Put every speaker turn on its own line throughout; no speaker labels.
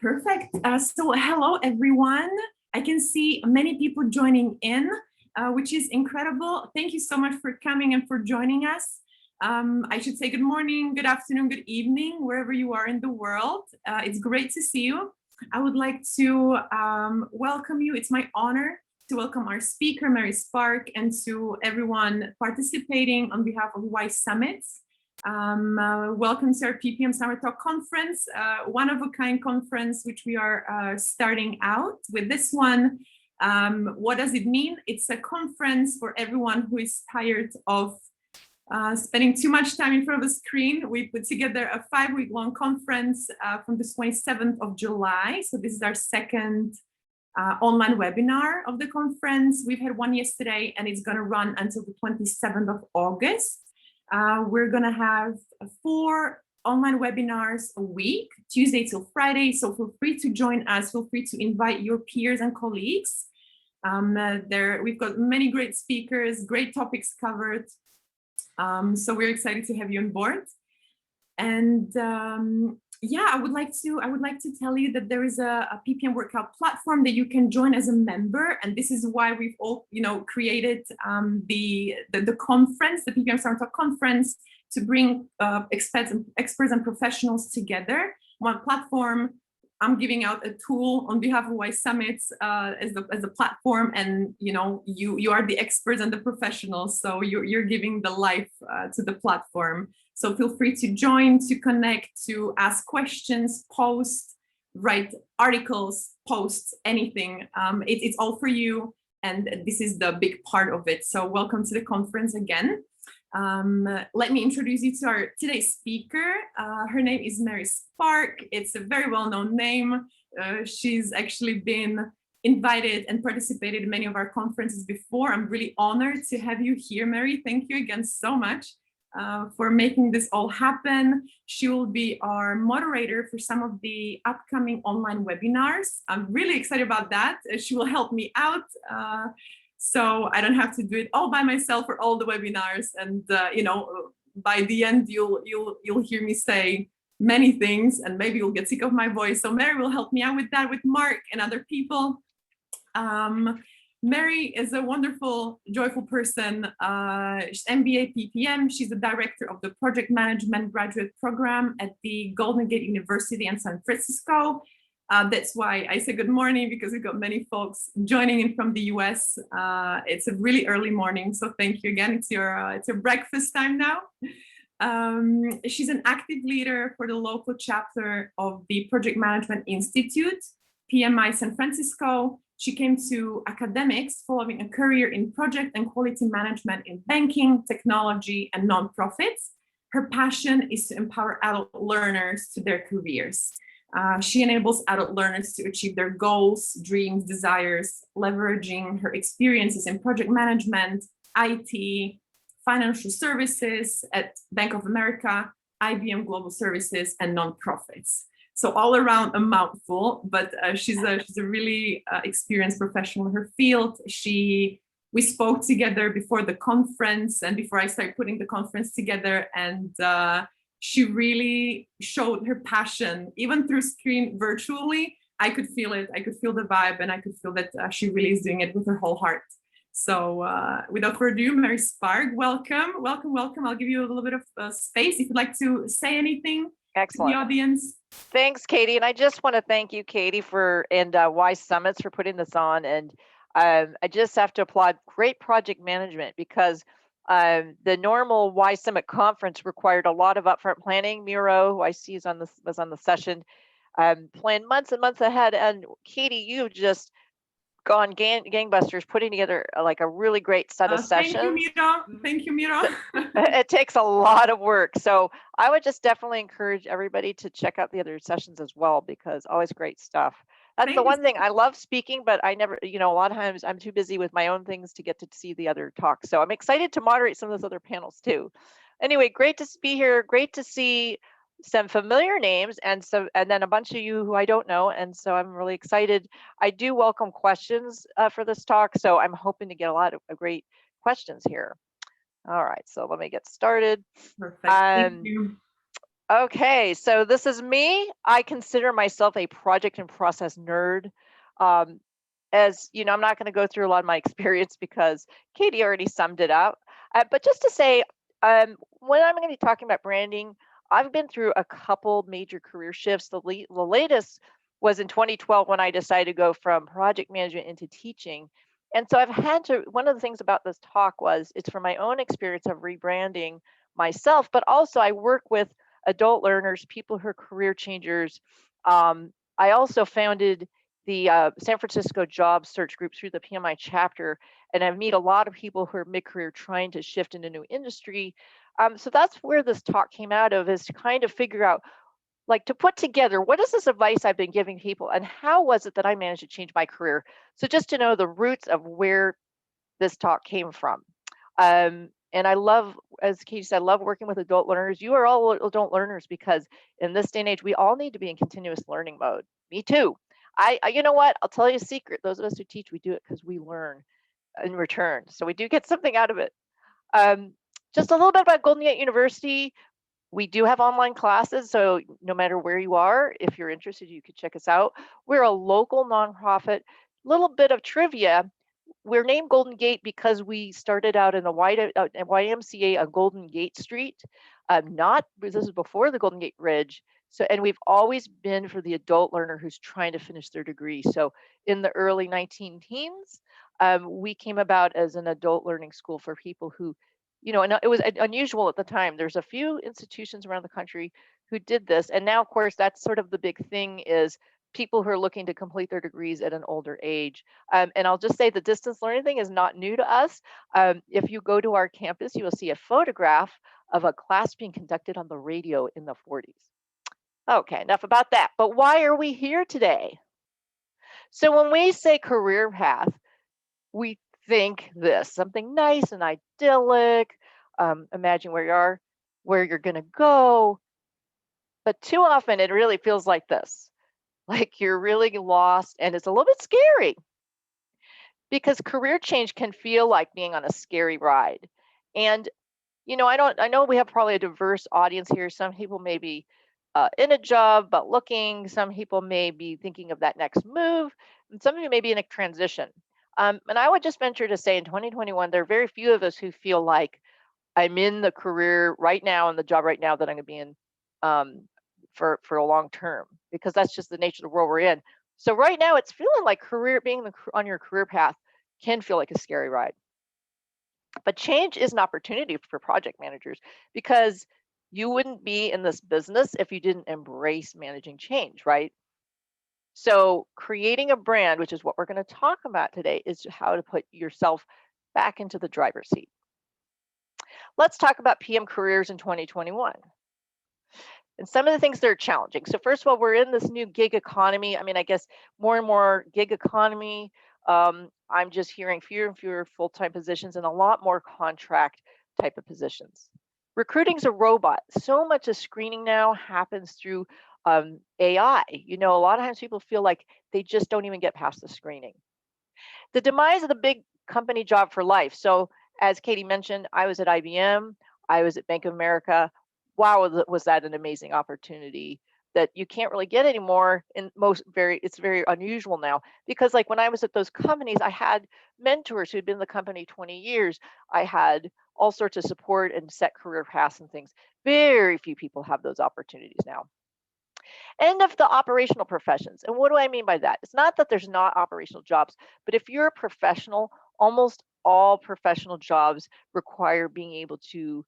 Perfect. So hello, everyone. I can see many people joining in, which is incredible. Thank you so much for coming and for joining us. I should say good morning, good afternoon, good evening, wherever you are in the world. It's great to see you. I would like to welcome you. It's my honor to welcome our speaker, Mary Spark, and to everyone participating on behalf of Y Summits. Welcome to our PPM Summer Talks Conference, one of a kind conference which we are starting out with this one. What does it mean? It's a conference for everyone who is tired of spending too much time in front of a screen. We put together a 5-week long conference from the 27th of July. So this is our second online webinar of the conference. We've had one yesterday and it's going to run until the 27th of August. We're going to have 4 online webinars a week, Tuesday till Friday. So feel free to join us. Feel free to invite your peers and colleagues. We've got many great speakers, great topics covered. So we're excited to have you on board. And yeah, I would like to tell you that there is a PPM workout platform that you can join as a member, and this is why we've all created the conference, the PPM Summer Talks Conference, to bring experts and professionals together. One platform. I'm giving out a tool on behalf of Y Summits as a platform, and you are the experts and the professionals, so you're giving the life to the platform. So feel free to join, to connect, to ask questions, post, write articles, posts, anything. It's all for you, and this is the big part of it. So welcome to the conference again. Let me introduce you to our today's speaker. Her name is Mary Spark. It's a very well-known name. She's actually been invited and participated in many of our conferences before. I'm really honored to have you here, Mary. Thank you again so much for making this all happen. She will be our moderator for some of the upcoming online webinars. I'm really excited about that. She will help me out. So I don't have to do it all by myself for all the webinars, and by the end you'll hear me say many things, and maybe you'll get sick of my voice. So Mary will help me out with that, with Mark and other people. Mary is a wonderful, joyful person. She's MBA PPM. She's the director of the Project Management Graduate Program at the Golden Gate University in San Francisco. That's why I say good morning, because we've got many folks joining in from the US. It's a really early morning, so thank you again. It's your breakfast time now. She's an active leader for the local chapter of the Project Management Institute, PMI San Francisco. She came to academics following a career in project and quality management in banking, technology, and nonprofits. Her passion is to empower adult learners to their careers. She enables adult learners to achieve their goals, dreams, desires, leveraging her experiences in project management, IT, financial services at Bank of America, IBM Global Services, and nonprofits. So all around a mouthful, but she's a really experienced professional in her field. We spoke together before the conference and before I started putting the conference together, and she really showed her passion, even through screen virtually. I could feel it. I could feel the vibe, and I could feel that she really is doing it with her whole heart. So without further ado, Mary Spark, welcome. I'll give you a little bit of space if you'd like to say anything.
Excellent.
To the audience.
Thanks, Katie. And I just want to thank you, Katie, and Y Summits for putting this on. And I just have to applaud great project management, because the normal Y Summit conference required a lot of upfront planning. Miro, who I see was on the session, planned months and months ahead. And Katie, you've just gone gangbusters putting together like a really great set of sessions.
Thank you, Miro.
It takes a lot of work. So I would just definitely encourage everybody to check out the other sessions as well, because always great stuff. That's the one thing. I love speaking, but I never, a lot of times I'm too busy with my own things to get to see the other talks. So I'm excited to moderate some of those other panels too. Anyway, great to be here. Great to see some familiar names and then a bunch of you who I don't know, and so I'm really excited. I do welcome questions for this talk, so I'm hoping to get a lot of great questions here. All right, so let me get started.
Perfect. Thank you.
Okay, so this is me. I consider myself a project and process nerd. Um, as you know, I'm not going to go through a lot of my experience because Katie already summed it up. But just to say, when I'm going to be talking about branding, I've been through a couple major career shifts. The latest was in 2012 when I decided to go from project management into teaching. And so I've had to, one of the things about this talk was it's from my own experience of rebranding myself, but also I work with adult learners, people who are career changers. I also founded the San Francisco job search group through the PMI chapter, and I meet a lot of people who are mid-career trying to shift into new industry. So that's where this talk came out of, is to kind of figure out, like, to put together what is this advice I've been giving people and how was it that I managed to change my career. So just to know the roots of where this talk came from. And I love, as Katie said, I love working with adult learners. You are all adult learners because in this day and age, we all need to be in continuous learning mode. Me too. You know what? I'll tell you a secret. Those of us who teach, we do it because we learn in return. So we do get something out of it. Um, just a little bit about Golden Gate University. We do have online classes, so no matter where you are, if you're interested, you could check us out. We're a local nonprofit. Little bit of trivia: we're named Golden Gate because we started out in the YMCA on Golden Gate Street. Not This is before the Golden Gate Bridge. So, and we've always been for the adult learner who's trying to finish their degree. So, in the early 19 teens, we came about as an adult learning school for people who, and it was unusual at the time. There's a few institutions around the country who did this, and now, of course, that's sort of the big thing, is people who are looking to complete their degrees at an older age. And I'll just say the distance learning thing is not new to us. If you go to our campus, you will see a photograph of a class being conducted on the radio in the 40s. Okay, enough about that. But why are we here today? So when we say career path, we think this, something nice and idyllic. Imagine where you are, where you're going to go. But too often it really feels like this, like you're really lost, and it's a little bit scary because career change can feel like being on a scary ride. And I know we have probably a diverse audience here. Some people may be in a job but looking, some people may be thinking of that next move, and some of you may be in a transition. And I would just venture to say in 2021, there are very few of us who feel like I'm in the career right now, in the job right now that I'm going to be in um, for a long term, because that's just the nature of the world we're in. So right now, it's feeling like on your career path can feel like a scary ride. But change is an opportunity for project managers, because you wouldn't be in this business if you didn't embrace managing change, right? So creating a brand, which is what we're going to talk about today, is how to put yourself back into the driver's seat. Let's talk about PM careers in 2021. And some of the things that are challenging. So first of all, we're in this new gig economy. I mean, I guess more and more gig economy. I'm just hearing fewer and fewer full-time positions and a lot more contract type of positions. Recruiting's a robot. So much of screening now happens through AI. A lot of times people feel like they just don't even get past the screening. The demise of the big company job for life. So as Katie mentioned, I was at IBM, I was at Bank of America. Wow, was that an amazing opportunity that you can't really get anymore. It's very unusual now, because like when I was at those companies, I had mentors who'd been in the company 20 years. I had all sorts of support and set career paths and things. Very few people have those opportunities now. End of the operational professions. And what do I mean by that? It's not that there's not operational jobs, but if you're a professional, almost all professional jobs require being able to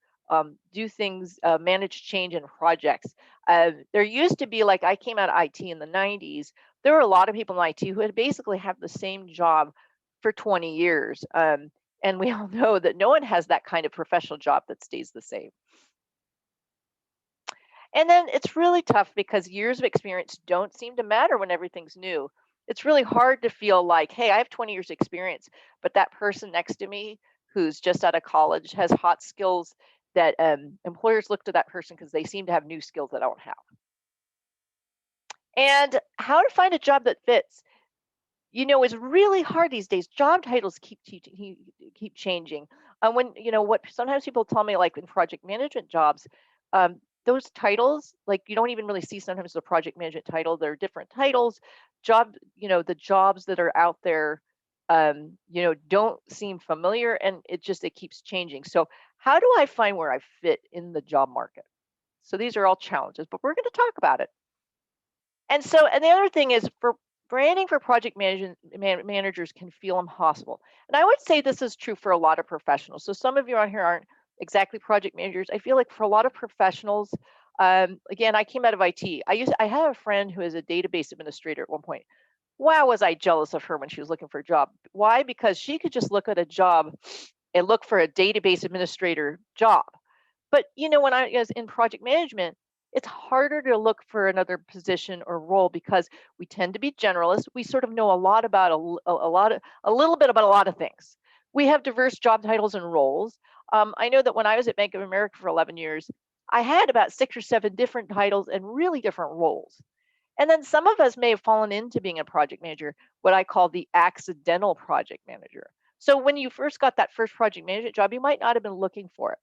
do things, manage change in projects. There used to be, like I came out of IT in the 90s, there were a lot of people in IT who had basically had the same job for 20 years. And we all know that no one has that kind of professional job that stays the same. And then it's really tough because years of experience don't seem to matter when everything's new. It's really hard to feel like, hey, I have 20 years experience, but that person next to me who's just out of college has hot skills that employers look to that person because they seem to have new skills that I don't have. And how to find a job that fits. It's really hard these days. Job titles keep changing. When what sometimes people tell me, like in project management jobs, those titles, like you don't even really see sometimes the project management title. There are different titles. The jobs that are out there, don't seem familiar, and it keeps changing. So how do I find where I fit in the job market? So these are all challenges, but we're going to talk about it. And the other thing is, for branding for project managers can feel impossible. And I would say this is true for a lot of professionals. So some of you on here aren't exactly project managers. I feel like for a lot of professionals, again, I came out of IT. I had a friend who is a database administrator at one point. Wow, was I jealous of her when she was looking for a job. Why? Because she could just look at a job and look for a database administrator job. But when I was in project management, it's harder to look for another position or role because we tend to be generalists. We sort of know a lot about a little bit about a lot of things. We have diverse job titles and roles. I know that when I was at Bank of America for 11 years, I had about 6 or 7 different titles and really different roles. And then some of us may have fallen into being a project manager, what I call the accidental project manager. So when you first got that first project management job, you might not have been looking for it.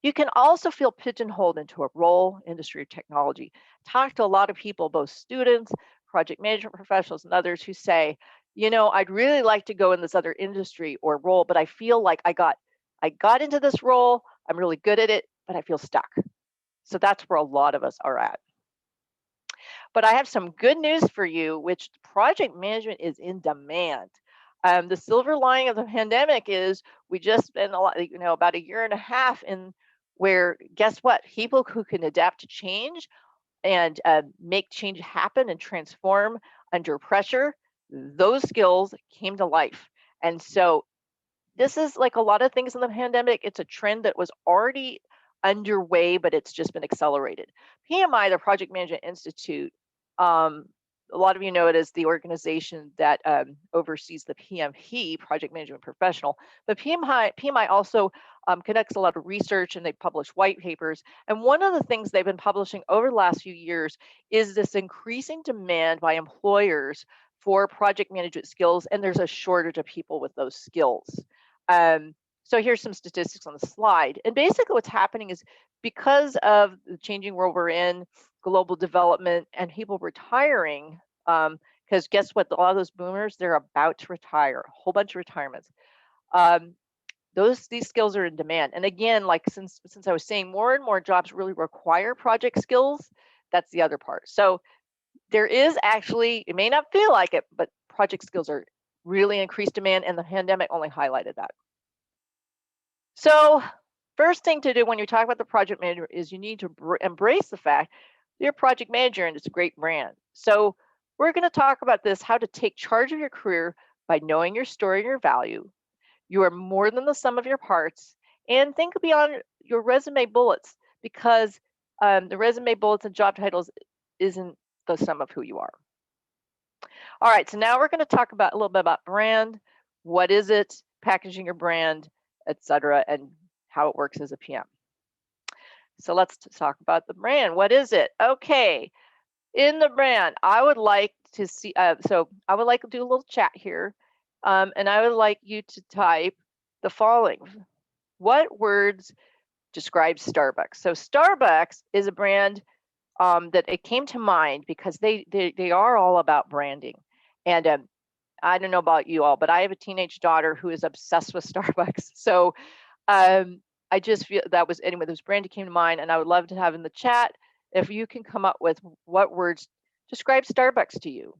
You can also feel pigeonholed into a role, industry, or technology. Talk to a lot of people, both students, project management professionals, and others who say, I'd really like to go in this other industry or role, but I feel like I got into this role, I'm really good at it, but I feel stuck. So that's where a lot of us are at. But I have some good news for you, which project management is in demand. The silver lining of the pandemic is we just spent about a year and a half in where, guess what? People who can adapt to change and make change happen and transform under pressure, those skills came to life. And so this is like a lot of things in the pandemic. It's a trend that was already underway, but it's just been accelerated. PMI, the Project Management Institute, a lot of you know it as the organization that oversees the PMP, Project Management Professional. But PMI also conducts a lot of research, and they publish white papers. And one of the things they've been publishing over the last few years is this increasing demand by employers for project management skills, and there's a shortage of people with those skills. So here's some statistics on the slide. And basically what's happening is, because of the changing world we're in, global development, and people retiring, because guess what? A lot of those boomers, they're about to retire, a whole bunch of retirements. These skills are in demand. And again, like since I was saying, more and more jobs really require project skills. That's the other part. So there is actually, it may not feel like it, but project skills are really increased demand, and the pandemic only highlighted that. So first thing to do when you talk about the project manager is you need to embrace the fact you're a project manager and it's a great brand. So we're going to talk about this, how to take charge of your career by knowing your story and your value. You are more than the sum of your parts, and think beyond your resume bullets, because the resume bullets and job titles isn't the sum of who you are. All right, so now we're going to talk about a little bit about brand. What is it? Packaging your brand, etc., and how it works as a PM. So let's talk about the brand. What is it? Okay, in the brand, I would like to see, so I would like to do a little chat here, and I would like you to type the following. What words describe Starbucks? So Starbucks is a brand that it came to mind because they are all about branding. And I don't know about you all, but I have a teenage daughter who is obsessed with Starbucks. So I just feel that was, anyway, this brand came to mind, and I would love to have in the chat if you can come up with what words describe Starbucks to you.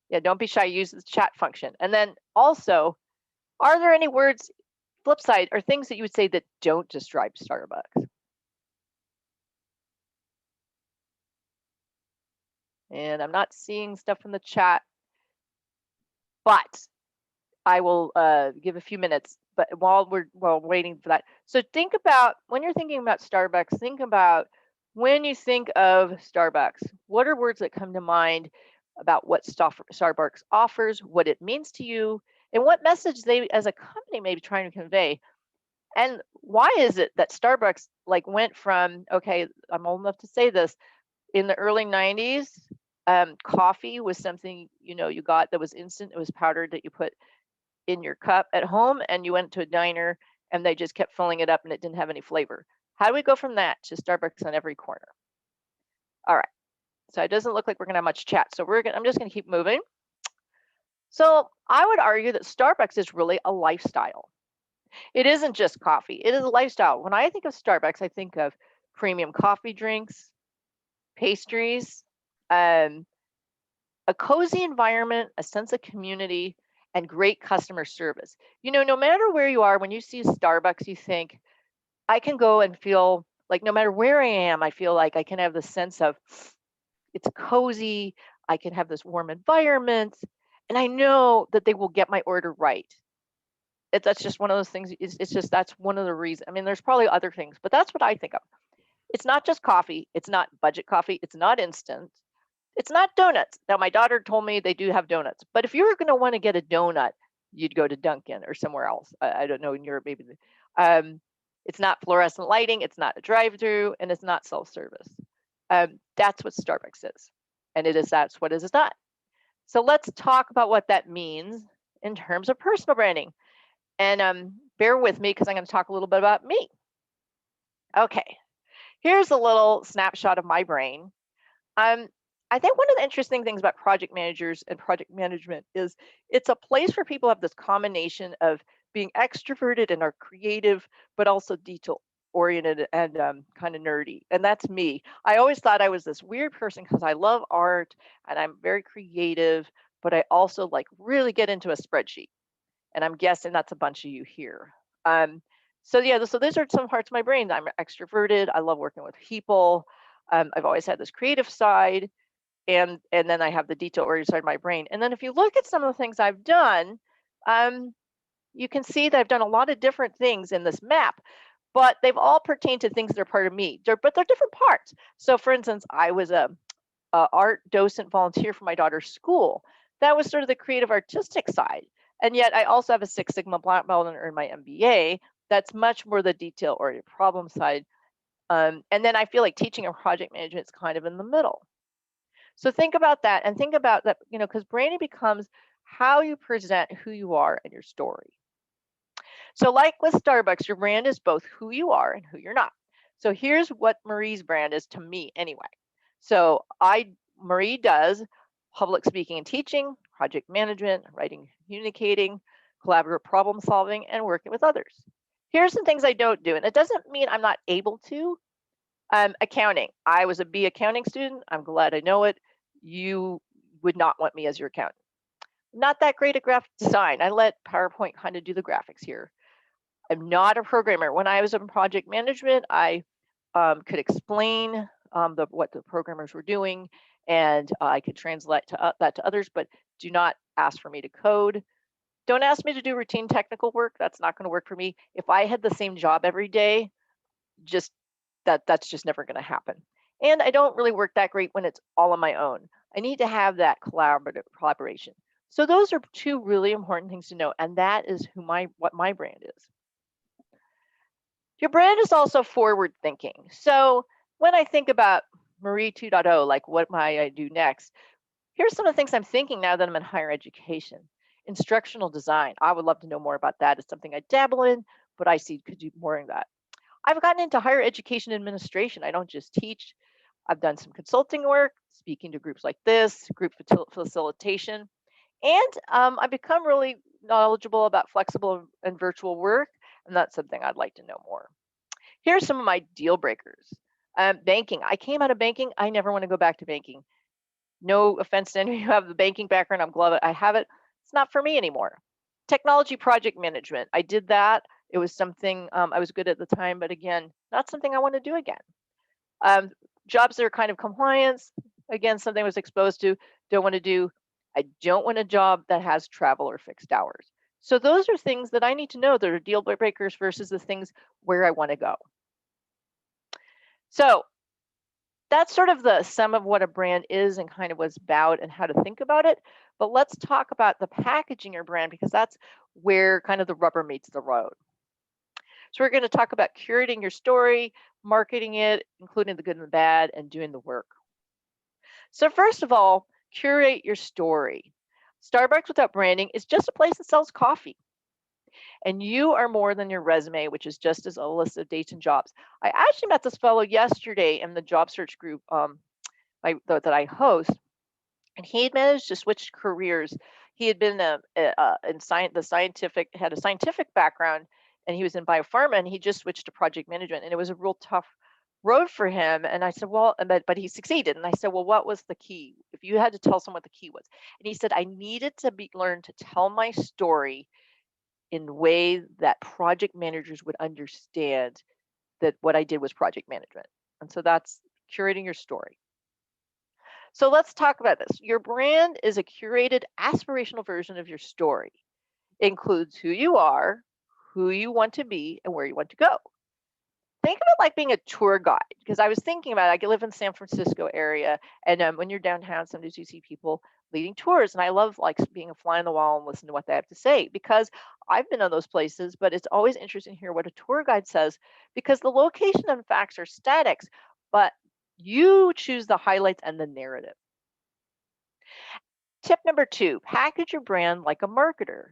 Yeah, don't be shy, use the chat function. And then also, are there any words, flip side, or things that you would say that don't describe Starbucks? And I'm not seeing stuff in the chat, but I will give a few minutes. But while we're waiting for that, so think about, when you're thinking about Starbucks, think about when you think of Starbucks, what are words that come to mind about what Starbucks offers, what it means to you, and what message they as a company may be trying to convey. And why is it that Starbucks went from, okay, I'm old enough to say this, in the early 90s, coffee was something you got that was instant. It was powdered that you put in your cup at home, and you went to a diner and they just kept filling it up and it didn't have any flavor. How do we go from that to Starbucks on every corner? All right, so it doesn't look like we're gonna have much chat. So I'm just gonna keep moving. So I would argue that Starbucks is really a lifestyle. It isn't just coffee, it is a lifestyle. When I think of Starbucks, I think of premium coffee drinks, pastries, um, a cozy environment, a sense of community, and great customer service. You know, no matter where you are, when you see Starbucks, you think, I can go and feel like no matter where I am, I feel like I can have the sense of it's cozy, I can have this warm environment, and I know that they will get my order right. That's just one of those things. It's just that's one of the reasons. I mean, there's probably other things, but that's what I think of. It's not just coffee. It's not budget coffee. It's not instant. It's not donuts. Now, my daughter told me they do have donuts, but if you were going to want to get a donut, you'd go to Dunkin' or somewhere else. I don't know, in Europe, maybe. It's not fluorescent lighting. It's not a drive-through, and it's not self-service. That's what Starbucks is, and that's what it is not. So let's talk about what that means in terms of personal branding. And bear with me because I'm going to talk a little bit about me. Okay, here's a little snapshot of my brain. I think one of the interesting things about project managers and project management is it's a place where people have this combination of being extroverted and are creative, but also detail oriented and kind of nerdy. And that's me. I always thought I was this weird person because I love art and I'm very creative, but I also like really get into a spreadsheet. And I'm guessing that's a bunch of you here. So yeah, so these are some parts of my brain. I'm extroverted. I love working with people. I've always had this creative side, and then I have the detail-oriented side of my brain. And then if you look at some of the things I've done, you can see that I've done a lot of different things in this map, but they've all pertained to things that are part of me. But they're different parts. So for instance, I was a art docent volunteer for my daughter's school. That was sort of the creative artistic side. And yet I also have a Six Sigma Black Belt and earned my MBA. That's much more the detail-oriented problem side. And then I feel like teaching and project management is kind of in the middle. So think about that and think about that, you know, because branding becomes how you present who you are and your story. So like with Starbucks, your brand is both who you are and who you're not. So here's what Marie's brand is to me anyway. So Marie does public speaking and teaching, project management, writing, communicating, collaborative problem solving, and working with others. Here's some things I don't do, and it doesn't mean I'm not able to. Accounting. I was a B accounting student. I'm glad I know it. You would not want me as your accountant. Not that great at graphic design. I let PowerPoint kind of do the graphics here. I'm not a programmer. When I was in project management, I could explain what the programmers were doing, and I could translate that to others, but do not ask for me to code. Don't ask me to do routine technical work. That's not going to work for me. If I had the same job every day, that's just never going to happen. And I don't really work that great when it's all on my own. I need to have that collaboration. So those are two really important things to know, and that is what my brand is. Your brand is also forward thinking. So when I think about Marie 2.0, like what might I do next, here's some of the things I'm thinking now that I'm in higher education. Instructional design. I would love to know more about that. It's something I dabble in, but I see could do more of that. I've gotten into higher education administration. I don't just teach. I've done some consulting work, speaking to groups like this, group facilitation, and I've become really knowledgeable about flexible and virtual work, and that's something I'd like to know more. Here's some of my deal breakers. Banking. I came out of banking. I never want to go back to banking. No offense to any of you who have the banking background. I'm glad I have it. It's not for me anymore. Technology project management. I did that. It was something I was good at the time, but again, not something I want to do again. Jobs that are kind of compliance. Again, something I was exposed to, don't want to do. I don't want a job that has travel or fixed hours. So those are things that I need to know that are deal breakers versus the things where I want to go. So that's sort of the sum of what a brand is and kind of what's about and how to think about it. But let's talk about the packaging your brand, because that's where kind of the rubber meets the road. So we're going to talk about curating your story, marketing it, including the good and the bad, and doing the work. So first of all, curate your story. Starbucks without branding is just a place that sells coffee. And you are more than your resume, which is just as a list of dates and jobs. I actually met this fellow yesterday in the job search group that I host, and he had managed to switch careers. He had been in had a scientific background, and he was in biopharma, and he just switched to project management, and it was a real tough road for him. And I said, well, but he succeeded. And I said, well, what was the key? If you had to tell someone what the key was, and he said, I needed to learn to tell my story in a way that project managers would understand that what I did was project management. And so that's curating your story. So let's talk about this. Your brand is a curated aspirational version of your story. It includes who you are, who you want to be, and where you want to go. Think of it like being a tour guide, because I was thinking about it. I live in the San Francisco area, and when you're downtown, sometimes you see people leading tours, and I love like being a fly on the wall and listen to what they have to say, because I've been on those places, but it's always interesting to hear what a tour guide says, because the location and facts are statics, but you choose the highlights and the narrative. Tip number 2, package your brand like a marketer.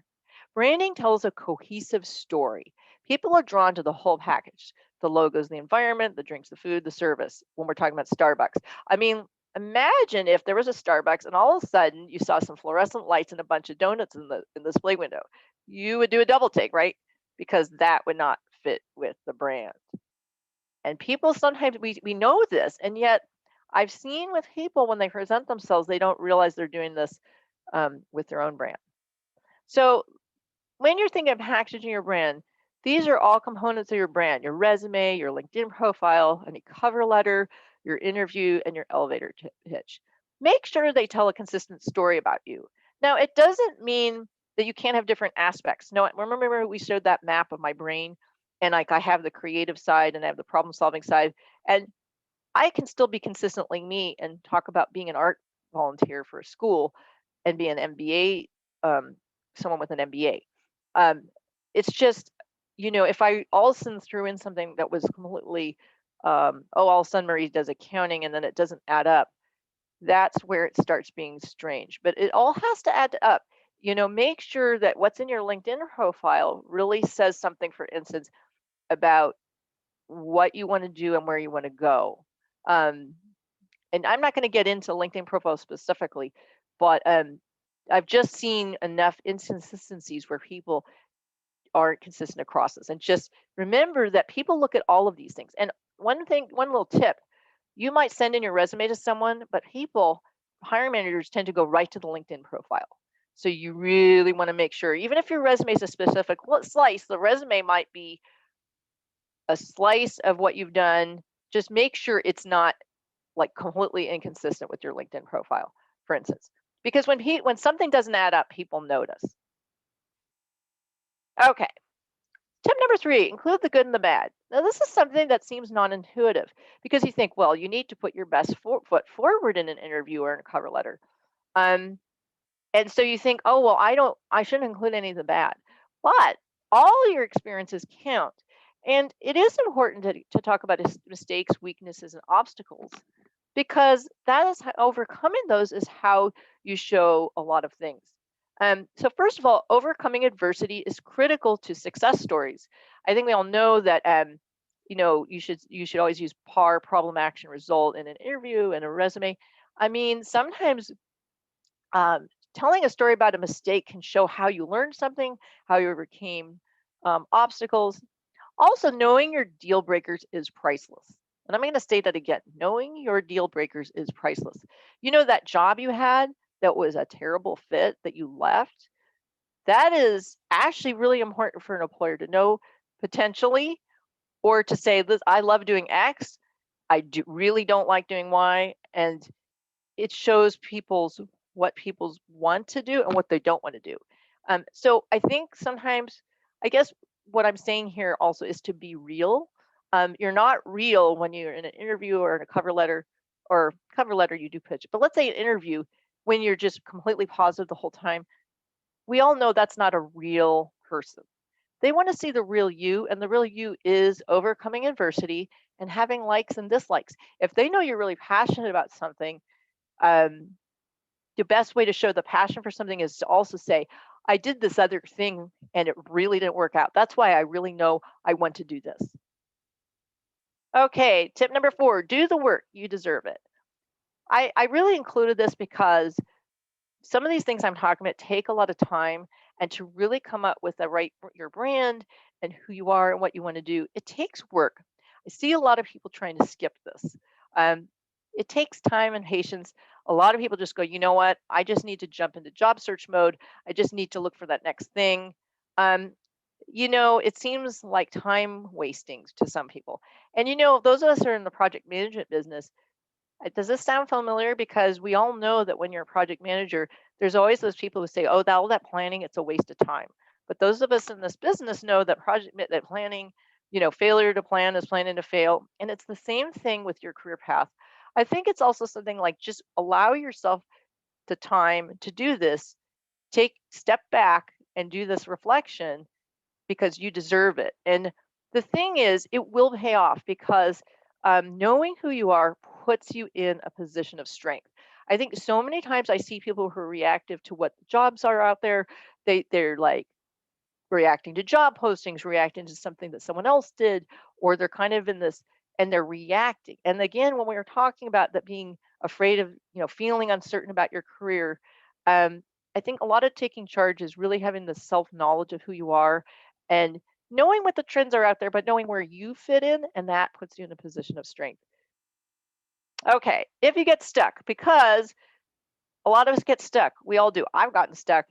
Branding tells a cohesive story. People are drawn to the whole package. The logos, the environment, the drinks, the food, the service, when we're talking about Starbucks. I mean, imagine if there was a Starbucks and all of a sudden you saw some fluorescent lights and a bunch of donuts in the display window. You would do a double take, right? Because that would not fit with the brand. And people sometimes, we know this, and yet I've seen with people when they present themselves, they don't realize they're doing this with their own brand. So when you're thinking of packaging your brand, these are all components of your brand: your resume, your LinkedIn profile, any cover letter, your interview, and your elevator pitch. Make sure they tell a consistent story about you. Now, it doesn't mean that you can't have different aspects. No, remember we showed that map of my brain, and like I have the creative side and I have the problem solving side, and I can still be consistently me and talk about being an art volunteer for a school and be an MBA, someone with an MBA. It's just, if I all of a sudden threw in something that was completely, all of a sudden Marie does accounting and then it doesn't add up, that's where it starts being strange. But it all has to add up. Make sure that what's in your LinkedIn profile really says something, for instance, about what you want to do and where you want to go. And I'm not going to get into LinkedIn profile specifically, but I've just seen enough inconsistencies where people aren't consistent across this. And just remember that people look at all of these things. And one little tip, you might send in your resume to someone, but hiring managers tend to go right to the LinkedIn profile. So you really want to make sure, even if your resume is a specific slice, the resume might be a slice of what you've done. Just make sure it's not like completely inconsistent with your LinkedIn profile, for instance, because when something doesn't add up, people notice. Okay. Tip number 3, include the good and the bad. Now, this is something that seems non-intuitive because you think, well, you need to put your best foot forward in an interview or in a cover letter. And so you think, oh, well, I shouldn't include any of the bad. But all your experiences count. And it is important to talk about mistakes, weaknesses, and obstacles, because overcoming those is how you show a lot of things. So first of all, overcoming adversity is critical to success stories. I think we all know that you should always use PAR, problem, action, result, in an interview and a resume. I mean, sometimes telling a story about a mistake can show how you learned something, how you overcame obstacles. Also, knowing your deal breakers is priceless. And I'm going to state that again. Knowing your deal breakers is priceless. That job you had that was a terrible fit that you left, that is actually really important for an employer to know potentially, or to say, I love doing X, really don't like doing Y, and it shows what people want to do and what they don't want to do. So I think sometimes, I guess what I'm saying here also is to be real. You're not real when you're in an interview or in a cover letter, you do pitch. But let's say an interview when you're just completely positive the whole time. We all know that's not a real person. They want to see the real you, and the real you is overcoming adversity and having likes and dislikes. If they know you're really passionate about something, the best way to show the passion for something is to also say, I did this other thing and it really didn't work out. That's why I really know I want to do this. Okay, tip number 4, do the work. You deserve it. I really included this because some of these things I'm talking about take a lot of time, and to really come up with your brand and who you are and what you want to do, it takes work. I see a lot of people trying to skip this. It takes time and patience. A lot of people just go, you know what? I just need to jump into job search mode. I just need to look for that next thing. It seems like time wasting to some people. And those of us who are in the project management business, does this sound familiar? Because we all know that when you're a project manager, there's always those people who say, oh, all that planning, it's a waste of time. But those of us in this business know that that planning, failure to plan is planning to fail. And it's the same thing with your career path. I think it's also something like just allow yourself the time to do this. Step back and do this reflection because you deserve it. And the thing is, it will pay off because knowing who you are puts you in a position of strength. I think so many times I see people who are reactive to what the jobs are out there. They're like reacting to job postings, reacting to something that someone else did, or they're kind of in this and they're reacting. And again, when we were talking about that being afraid of, feeling uncertain about your career, I think a lot of taking charge is really having the self-knowledge of who you are and knowing what the trends are out there, but knowing where you fit in, and that puts you in a position of strength. Okay, if you get stuck, because a lot of us get stuck, we all do. I've gotten stuck.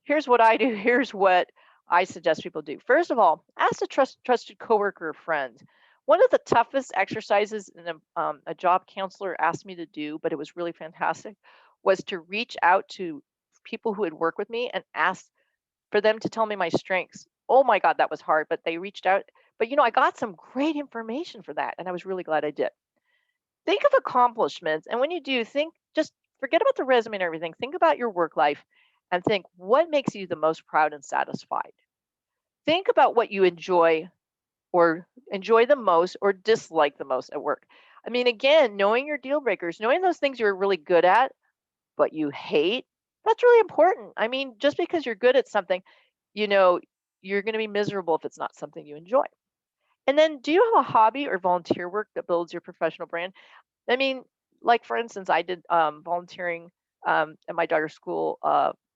Here's what I do. Here's what I suggest people do. First of all, ask a trusted coworker or friend. One of the toughest exercises a job counselor asked me to do, but it was really fantastic, was to reach out to people who had worked with me and ask for them to tell me my strengths. Oh my God, that was hard, but they reached out. But I got some great information for that, and I was really glad I did. Think of accomplishments, and when you do, just forget about the resume and everything. Think about your work life and think what makes you the most proud and satisfied. Think about what you enjoy the most or dislike the most at work. I mean, again, knowing your deal breakers, knowing those things you're really good at, but you hate, that's really important. I mean, just because you're good at something, you're going to be miserable if it's not something you enjoy. And then, do you have a hobby or volunteer work that builds your professional brand? I mean, like for instance, I did volunteering at my daughter's school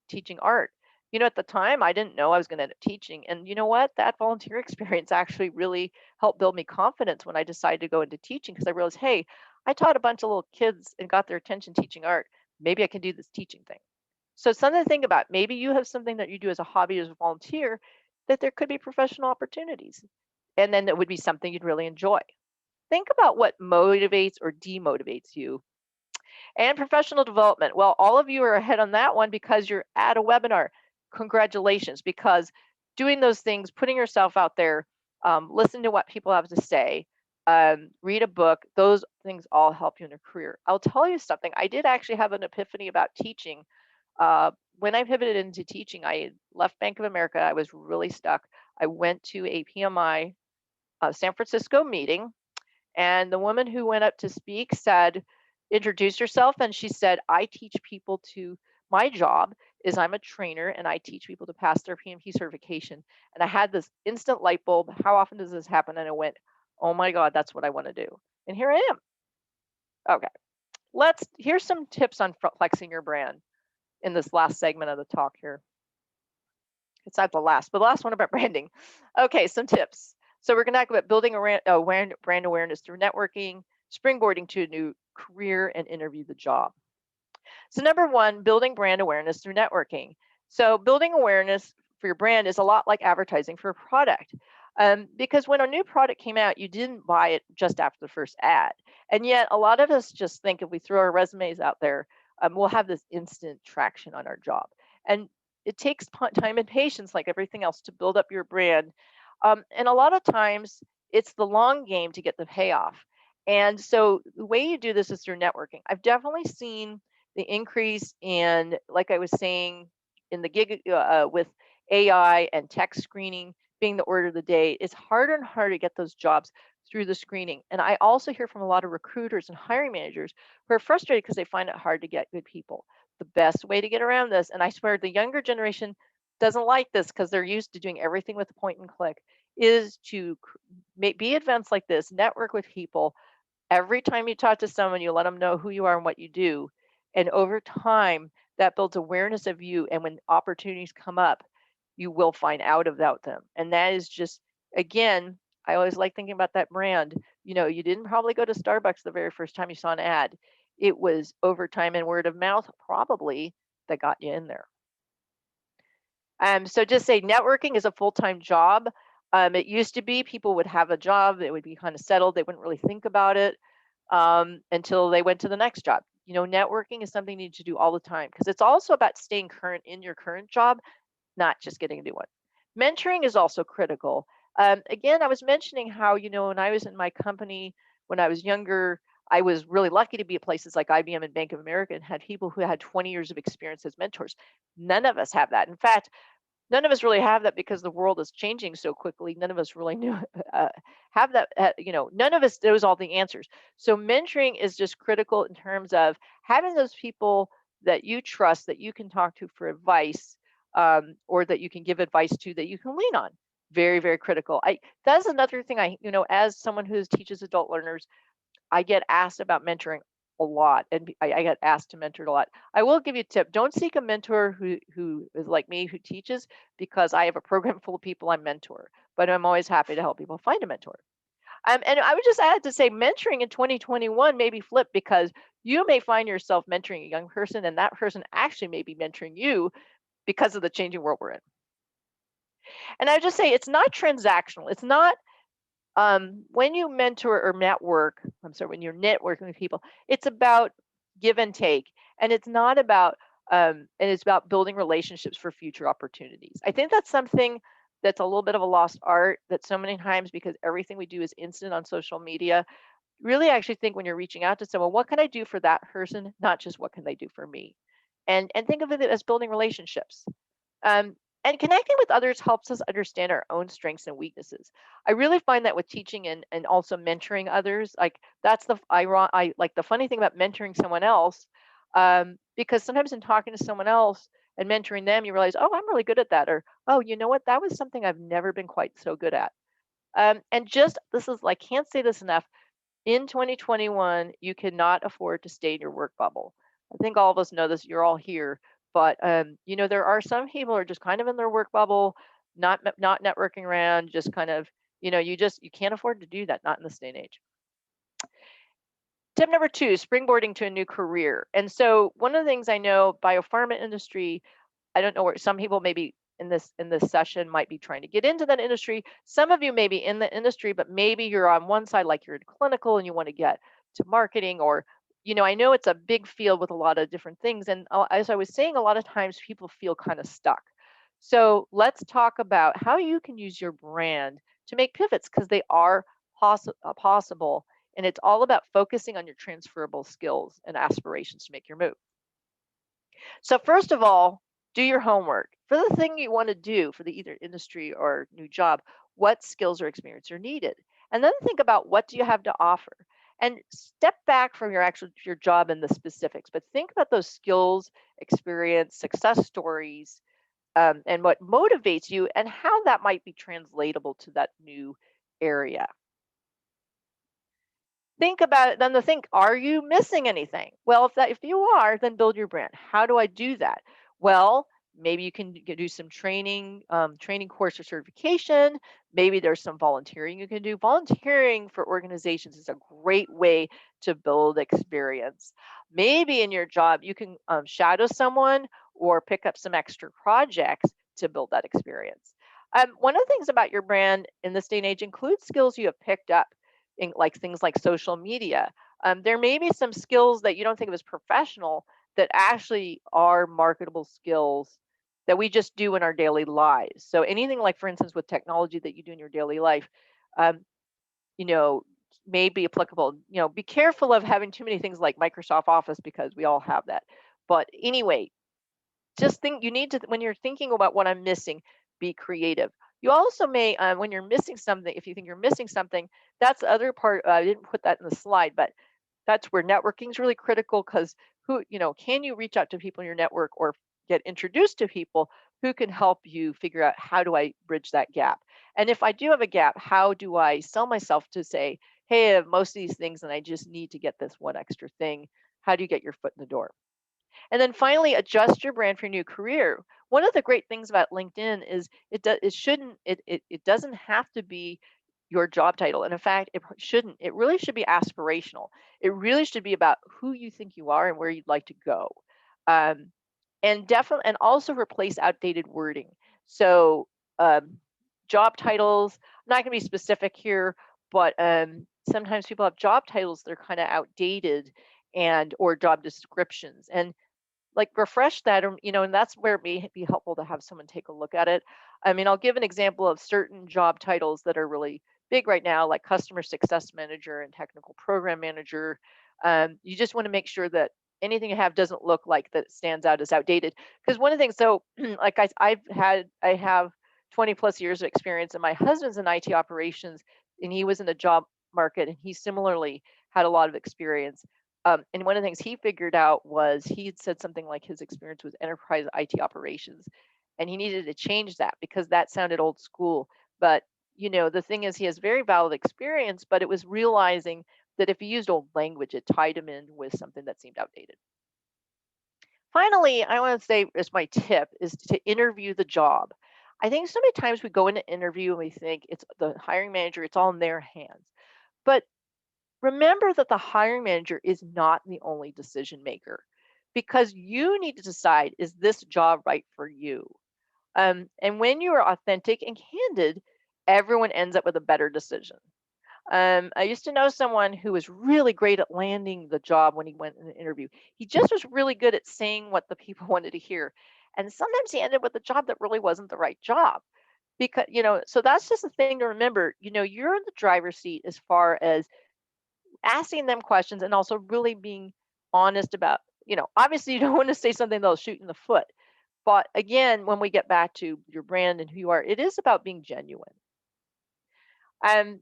teaching art. At the time, I didn't know I was going to end up teaching. And you know what? That volunteer experience actually really helped build me confidence when I decided to go into teaching because I realized, hey, I taught a bunch of little kids and got their attention teaching art. Maybe I can do this teaching thing. So something to think about. Maybe you have something that you do as a hobby, as a volunteer, that there could be professional opportunities. And then it would be something you'd really enjoy. Think about what motivates or demotivates you. And professional development. Well, all of you are ahead on that one because you're at a webinar. Congratulations, because doing those things, putting yourself out there, listen to what people have to say, read a book, those things all help you in your career. I'll tell you something. I did actually have an epiphany about teaching. When I pivoted into teaching, I left Bank of America. I was really stuck. I went to a PMI San Francisco meeting, and the woman who went up to speak said, introduce yourself. And she said, my job is I'm a trainer and I teach people to pass their PMP certification. And I had this instant light bulb. How often does this happen? And I went, oh my God, that's what I want to do. And here I am. Okay, here's some tips on flexing your brand in this last segment of the talk here. It's not the last, but the last one about branding. Okay, some tips. So we're going to talk about building brand awareness through networking, springboarding to a new career, and interview the job. So number one, building brand awareness through networking. So building awareness for your brand is a lot like advertising for a product. Because when a new product came out, you didn't buy it just after the first ad. And yet a lot of us just think if we throw our resumes out there, we'll have this instant traction on our job. And it takes time and patience, like everything else, to build up your brand. And a lot of times it's the long game to get the payoff. And so the way you do this is through networking. I've definitely seen the increase in, like I was saying, in the gig with AI and tech screening being the order of the day. It's harder and harder to get those jobs through the screening. And I also hear from a lot of recruiters and hiring managers who are frustrated because they find it hard to get good people. The best way to get around this, and I swear the younger generation doesn't like this because they're used to doing everything with a point and click, is to be events like this, network with people. Every time you talk to someone, you let them know who you are and what you do. And over time, that builds awareness of you. And when opportunities come up, you will find out about them. And that is just, again, I always like thinking about that brand. You know, you didn't probably go to Starbucks the very first time you saw an ad. It was over time and word of mouth, probably, that got you in there. So just say networking is a full-time job. It used to be people would have a job, they would be kind of settled, they wouldn't really think about it until they went to the next job. You know, networking is something you need to do all the time because it's also about staying current in your current job, not just getting a new one. Mentoring is also critical. Again, I was mentioning how, you know, when I was in my company, when I was younger, I was really lucky to be at places like IBM and Bank of America and had people who had 20 years of experience as mentors. None of us have that. In fact, none of us really have that because the world is changing so quickly. None of us really knew have that. You know, none of us knows all the answers. So mentoring is just critical in terms of having those people that you trust that you can talk to for advice, or that you can give advice to that you can lean on. Very, very critical. That's another thing you know, as someone who teaches adult learners, I get asked about mentoring a lot, and I get asked to mentor a lot. I will give you a tip: don't seek a mentor who is like me, who teaches, because I have a program full of people I mentor. But I'm always happy to help people find a mentor. And I would just add to say, mentoring in 2021 may be flipped because you may find yourself mentoring a young person, and that person actually may be mentoring you because of the changing world we're in. And I would just say it's not transactional. It's not when you mentor or network, I'm sorry, when you're networking with people, it's about give and take, and it's not about, and it's about building relationships for future opportunities. I think that's something that's a little bit of a lost art that so many times, because everything we do is instant on social media, really actually think when you're reaching out to someone, what can I do for that person, not just what can they do for me, and think of it as building relationships. Um, and connecting with others helps us understand our own strengths and weaknesses. I really find that with teaching and also mentoring others, like that's I like the funny thing about mentoring someone else, because sometimes in talking to someone else and mentoring them, you realize, oh, I'm really good at that, or oh, you know what, that was something I've never been quite so good at. And just this is like, can't say this enough. In 2021, you cannot afford to stay in your work bubble. I think all of us know this. You're all here, but you know, there are some people who are just kind of in their work bubble, not networking around, just kind of, you know, you can't afford to do that, not in this day and age. Tip number 2, springboarding to a new career. And so one of the things I know, biopharma industry, I don't know where some people maybe in this session might be trying to get into that industry. Some of you may be in the industry, but maybe you're on one side, like you're in clinical and you want to get to marketing, or, you know, I know it's a big field with a lot of different things. And as I was saying, a lot of times people feel kind of stuck. So let's talk about how you can use your brand to make pivots, because they are possible. And it's all about focusing on your transferable skills and aspirations to make your move. So first of all, do your homework. For the thing you want to do for the either industry or new job, what skills or experience are needed? And then think about, what do you have to offer? And step back from your job and the specifics, but think about those skills, experience, success stories, and what motivates you and how that might be translatable to that new area. Think about it, then are you missing anything? Well, if you are, then build your brand. How do I do that? Well, maybe you can do some training, training course or certification. Maybe there's some volunteering you can do. Volunteering for organizations is a great way to build experience. Maybe in your job, you can shadow someone or pick up some extra projects to build that experience. One of the things about your brand in this day and age includes skills you have picked up in, like things like social media. There may be some skills that you don't think of as professional that actually are marketable skills that we just do in our daily lives. So anything like, for instance, with technology that you do in your daily life, you know, may be applicable. You know, be careful of having too many things like Microsoft Office, because we all have that. But anyway, just think, you need to, when you're thinking about what I'm missing, be creative. You also may, when you're missing something, if you think you're missing something, that's the other part. I didn't put that in the slide, but that's where networking is really critical, because can you reach out to people in your network or get introduced to people who can help you figure out, how do I bridge that gap? And if I do have a gap, how do I sell myself to say, hey, I have most of these things and I just need to get this one extra thing? How do you get your foot in the door? And then finally, adjust your brand for your new career. One of the great things about LinkedIn is it doesn't have to be your job title. And in fact, it shouldn't. It really should be aspirational. It really should be about who you think you are and where you'd like to go. Um, and also replace outdated wording. So um, job titles, I'm not going to be specific here, but sometimes people have job titles that are kind of outdated, and or job descriptions, and like refresh that, or and that's where it may be helpful to have someone take a look at it. I mean, I'll give an example of certain job titles that are really big right now, like customer success manager and technical program manager. You just want to make sure that anything you have doesn't look like that it stands out as outdated, because one of the things, so like I have 20 plus years of experience, and my husband's in IT operations, and he was in the job market, and he similarly had a lot of experience. And one of the things he figured out was, he had said something like his experience was enterprise IT operations, and he needed to change that because that sounded old school. But the thing is, he has very valid experience, but it was realizing that if he used old language, it tied him in with something that seemed outdated. Finally, I want to say, as my tip, is to interview the job. I think so many times we go into interview and we think it's the hiring manager, it's all in their hands. But remember that the hiring manager is not the only decision maker, because you need to decide, is this job right for you? And when you are authentic and candid, everyone ends up with a better decision. I used to know someone who was really great at landing the job when he went in an interview. He just was really good at saying what the people wanted to hear. And sometimes he ended with a job that really wasn't the right job. Because, so that's just a thing to remember. You're in the driver's seat as far as asking them questions, and also really being honest about, obviously you don't want to say something that'll shoot in the foot. But again, when we get back to your brand and who you are, it is about being genuine. Um,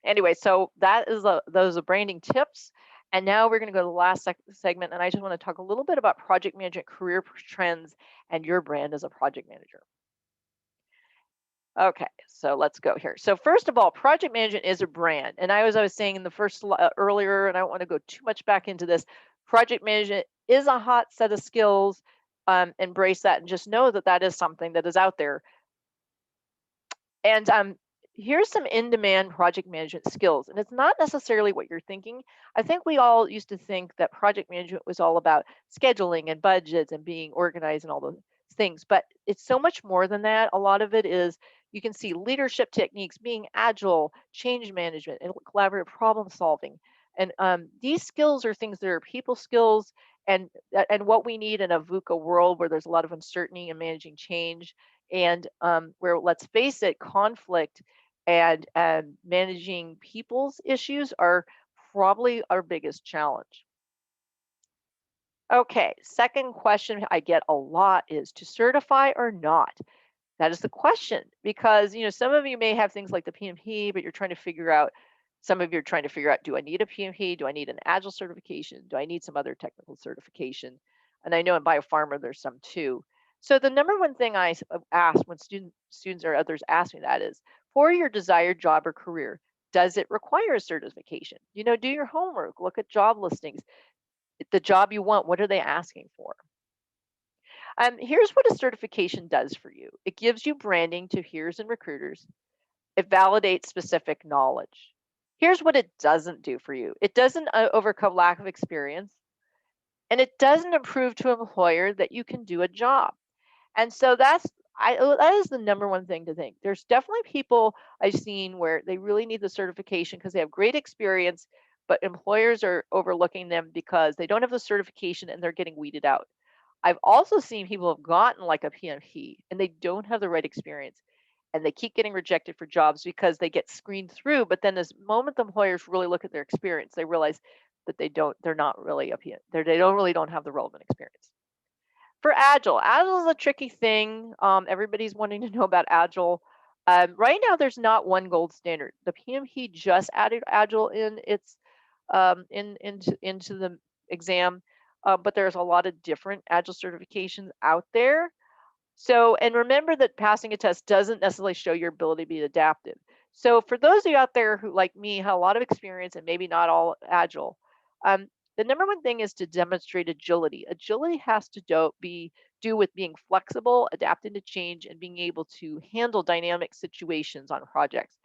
anyway, so those are branding tips. And now we're going to go to the last segment, and I just want to talk a little bit about project management career trends and your brand as a project manager. Okay, so let's go here. So first of all, project management is a brand. And I was saying in the first earlier, and I don't want to go too much back into this, project management is a hot set of skills. Embrace that, and just know that that is something that is out there. And here's some in-demand project management skills. And it's not necessarily what you're thinking. I think we all used to think that project management was all about scheduling and budgets and being organized and all those things, but it's so much more than that. A lot of it is, you can see leadership techniques, being agile, change management, and collaborative problem solving. And these skills are things that are people skills, and what we need in a VUCA world where there's a lot of uncertainty and managing change, and where, let's face it, conflict and managing people's issues are probably our biggest challenge. Okay, second question I get a lot is, to certify or not? That is the question, because some of you may have things like the PMP, but some of you are trying to figure out, do I need a PMP? Do I need an Agile certification? Do I need some other technical certification? And I know in biopharma there's some too. So the number one thing I ask when students or others ask me that is, for your desired job or career, does it require a certification? Do your homework, look at job listings. The job you want, what are they asking for? Here's what a certification does for you. It gives you branding to peers and recruiters. It validates specific knowledge. Here's what it doesn't do for you. It doesn't overcome lack of experience, and it doesn't prove to an employer that you can do a job. And so that is the number one thing to think. There's definitely people I've seen where they really need the certification because they have great experience, but employers are overlooking them because they don't have the certification and they're getting weeded out. I've also seen people have gotten like a PMP and they don't have the right experience, and they keep getting rejected for jobs because they get screened through. But then, this moment the employers really look at their experience, they realize that they're not really a PMP. They don't have the relevant experience. For Agile, Agile is a tricky thing. Everybody's wanting to know about Agile. Right now, there's not one gold standard. The PMP just added Agile in its into the exam, but there's a lot of different Agile certifications out there. So, and remember that passing a test doesn't necessarily show your ability to be adaptive. So for those of you out there who, like me, have a lot of experience and maybe not all Agile, um, the number one thing is to demonstrate agility. Agility has to do with being flexible, adapting to change, and being able to handle dynamic situations on projects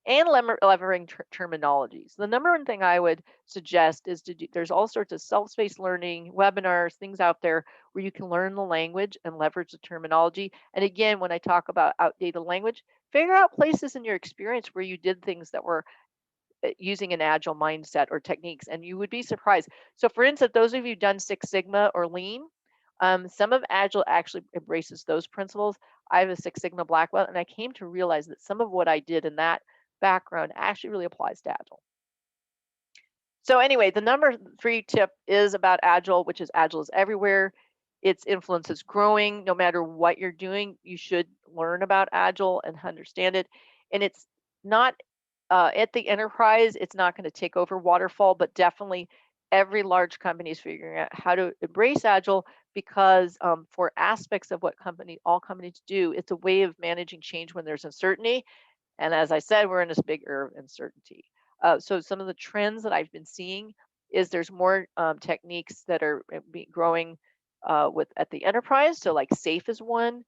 and levering terminologies. The number one thing I would suggest is to do, there's all sorts of self-paced learning, webinars, things out there where you can learn the language and leverage the terminology. And again, when I talk about outdated language, figure out places in your experience where you did things that were using an agile mindset or techniques, and you would be surprised. So for instance, those of you done Six Sigma or Lean, some of Agile actually embraces those principles. I have a Six Sigma black belt, and I came to realize that some of what I did in that background actually really applies to Agile. So anyway, the number 3 tip is about Agile, which is Agile is everywhere. Its influence is growing. No matter what you're doing, you should learn about Agile and understand it. And it's not at the enterprise, it's not going to take over waterfall, but definitely every large company is figuring out how to embrace Agile because for aspects of what all companies do, it's a way of managing change when there's uncertainty. And as I said, we're in this big era of uncertainty. So some of the trends that I've been seeing is there's more techniques that are growing at the enterprise. So like SAFe is one,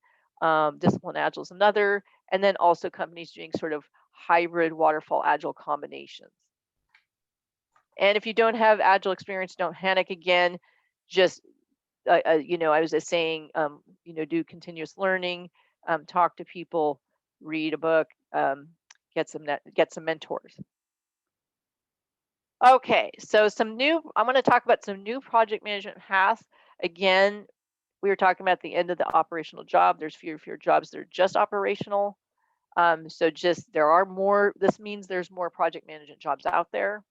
Discipline Agile is another, and then also companies doing sort of hybrid waterfall Agile combinations. And if you don't have Agile experience, don't panic again. Just I was just saying, do continuous learning, talk to people, read a book, get some mentors. Okay, so I'm going to talk about some new project management paths. Again, we were talking about the end of the operational job. There's fewer jobs that are just operational. So this means there's more project management jobs out there.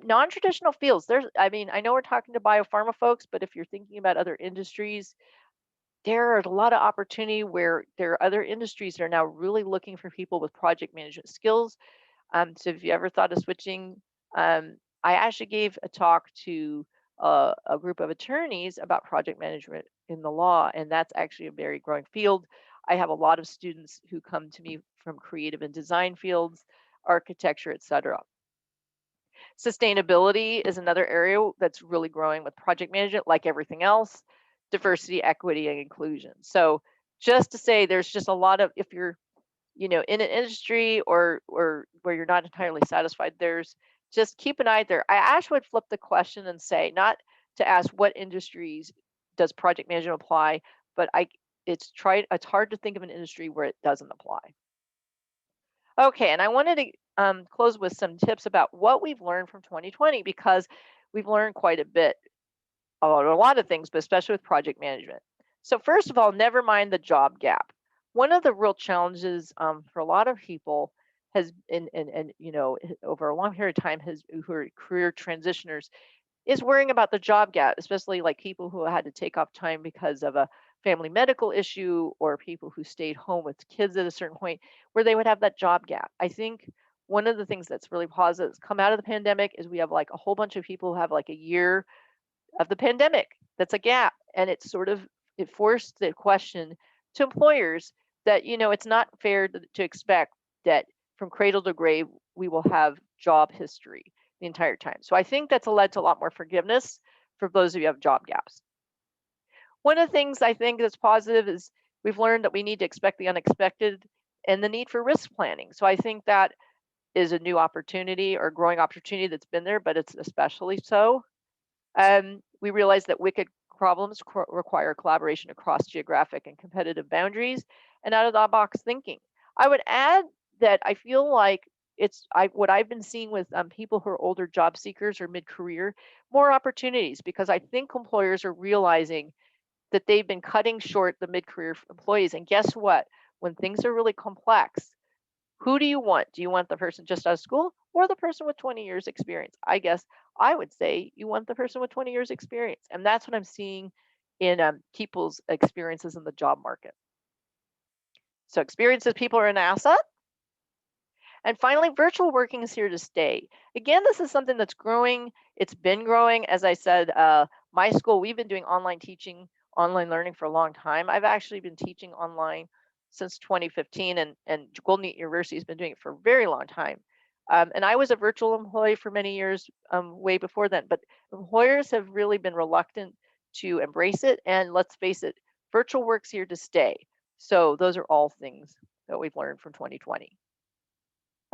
Non-traditional fields. I know we're talking to biopharma folks, but if you're thinking about other industries, there are a lot of opportunity where there are other industries that are now really looking for people with project management skills. So if you ever thought of switching, I actually gave a talk to a group of attorneys about project management in the law, and that's actually a very growing field. I have a lot of students who come to me from creative and design fields, architecture, etc. Sustainability is another area that's really growing with project management, like everything else, diversity, equity, and inclusion. So just to say, there's just a lot of, if you're in an industry or where you're not entirely satisfied, there's just keep an eye there. I actually would flip the question and say, not to ask what industries does project management apply, but it's hard to think of an industry where it doesn't apply. Okay, and I wanted to close with some tips about what we've learned from 2020, because we've learned quite a bit about a lot of things, but especially with project management. So first of all, never mind the job gap. One of the real challenges for a lot of people has been, and over a long period of time, who are career transitioners, is worrying about the job gap, especially like people who had to take off time because of a family medical issue, or people who stayed home with kids at a certain point where they would have that job gap. I think one of the things that's really positive that's come out of the pandemic is we have like a whole bunch of people who have like a year of the pandemic that's a gap, and it forced the question to employers that it's not fair to expect that from cradle to grave we will have job history the entire time. So I think that's led to a lot more forgiveness for those of you who have job gaps. One of the things I think that's positive is we've learned that we need to expect the unexpected and the need for risk planning. So I think that is a new opportunity or growing opportunity that's been there, but it's especially so. We realize that wicked problems require collaboration across geographic and competitive boundaries and out-of-the-box thinking. I would add that I feel like what I've been seeing with people who are older job seekers or mid-career, more opportunities, because I think employers are realizing that they've been cutting short the mid-career employees. And guess what? When things are really complex, who do you want? Do you want the person just out of school or the person with 20 years experience? I guess I would say you want the person with 20 years experience. And that's what I'm seeing in people's experiences in the job market. So experiences people are an asset. And finally, virtual working is here to stay. Again, this is something that's growing. It's been growing. As I said, my school, we've been doing online teaching, online learning for a long time. I've actually been teaching online since 2015, and Golden Gate University has been doing it for a very long time. And I was a virtual employee for many years, way before then, but employers have really been reluctant to embrace it. And let's face it, virtual work's here to stay. So those are all things that we've learned from 2020.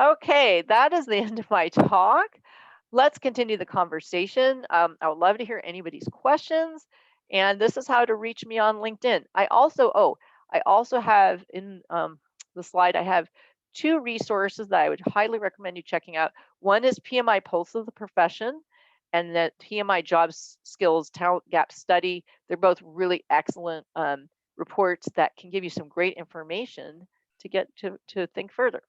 Okay, that is the end of my talk. Let's continue the conversation. I would love to hear anybody's questions. And this is how to reach me on LinkedIn. I also have in the slide, I have 2 resources that I would highly recommend you checking out. One is PMI Pulse of the Profession, and that PMI Jobs Skills Talent Gap Study. They're both really excellent reports that can give you some great information to get to think further.